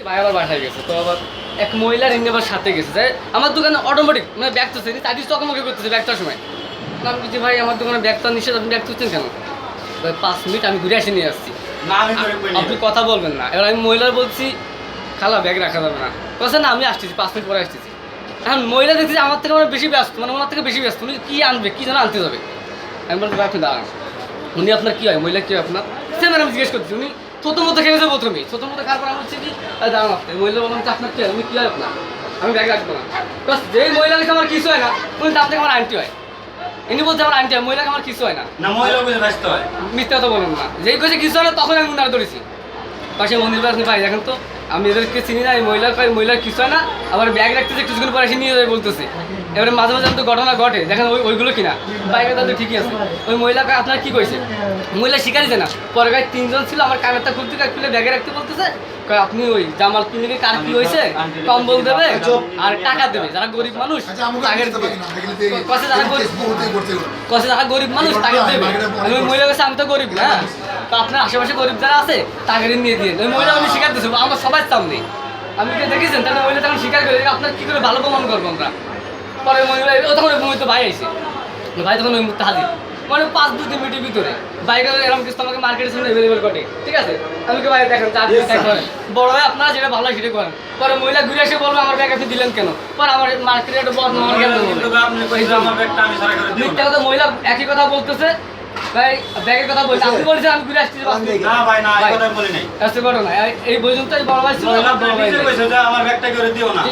ভাই আবার বাসায় গেছে তো আবার এক মহিলার এমনি আবার সাথে গেছে যে আমার দোকানে অটোমেটিক মানে ব্যাগ তুলছে তাদের চকমকে করতেছে ব্যাগটার সময় আমি বলছি ভাই আমার দোকানে ব্যাগটা নিষেধ আপনি ব্যাগ তুলছেন কেন 5 মিনিট আমি ঘুরে এসে নিয়ে আসছি আপনি কথা বলবেন না এবার আমি মহিলার বলছি খালা ব্যাগ রাখা যাবে না বলছে না আমি আসতেছি 5 মিনিট পরে আসতেছি এখন মহিলা দেখছি আমার থেকে মানে বেশি ব্যস্ত মানে ওনার থেকে বেশি ব্যস্ত উনি কী আনবে কী যেন আনতে যাবে আমি বলছি ভাই আপনি দাঁড়ান উনি আপনার কী হয় মহিলা কী হয় আপনার সে আমি জিজ্ঞেস করছি উনি ছোটো মতো খেয়েছে প্রথমেই ছোটো মতো খাওয়ার পর আমি হচ্ছে কি দাঁড়ান আপনি মহিলা বললাম যে আপনার কী হয় উনি কী হয় আপনার আমি ব্যাগ রাখবো না বাস যেই মহিলা দেখে আমার কিছু হয় না উনি তার থেকে আমার আন্টি হয় ইনি বলছে আমার আন্টি হয় মহিলাকে আমার কিছু হয় না মিথ্যা কথা বলুন না যেই কয়েছে কিছু হয় না তখন আমি উনার ধরেছি পাশে মন্দির পাশে ভাই দেখেন তো আমি এদেরকে চিনি না এই মহিলার কিছু হয় না আবার ব্যাগ রাখতেছে কিছুক্ষণ পরে এসে নিয়ে যাবে বলতেছে এবারে মাঝে মাঝে তো ঘটনা ঘটে দেখেন ওইগুলো কিনা বাইকে তাদের ঠিকই আছে ওই মহিলাকে আপনার কী কইছে মহিলা শিকারিছে না পরে গায়ে 3 জন ছিল আমার কানেরটা খুলে ব্যাগে রাখতে বলতেছে আপনি ওই জামাল কিনলে কার কি হয়েছে কম্বল দেবে আর টাকা দেবে যারা গরিব মানুষ তাদের দেবে যারা গরিব মানুষ তাকে দেবে ওই মহিলা কাছে আমি তো গরিব না তো আপনার আশেপাশে গরিব যারা আছে তাকে নিয়ে দিয়ে ওই মহিলা আমি শিকার দিচ্ছি আমার সবাই সামনে আমি দেখেছেন তাহলে মহিলা তখন স্বীকার করে আপনার কী করে ভালো প্রমাণ করবো আমরা পরে মহিলা তখন ওই তো ভাই আইসে ভাই তখন ওই মুহূর্তে হাজির মানে 5-2 মিনিটের ভিতরে বাইরে এরকম কিছু আমাকে মার্কেটের সামনে অ্যাভেলেবেল করে ঠিক আছে আমি কি ভাই দেখেন বড় হয় আপনারা যেটা ভালো হয় সেটা করেন পরে মহিলা ঘুরে এসে বলবো আমার ব্যাগ আপনি দিলেন কেন পরে আমার মার্কেটে একটা বড় মিথ্যা কথা মহিলা একই কথা বলতেছে ভাই ব্যাগের কথা বলছি আপনি বলেছেন আমি ঘুরে আসছি না ভাই না এই কথা বলি নাই এই পর্যন্ত বড় ভাই ছিল আমার ব্যাগটা করে দিও না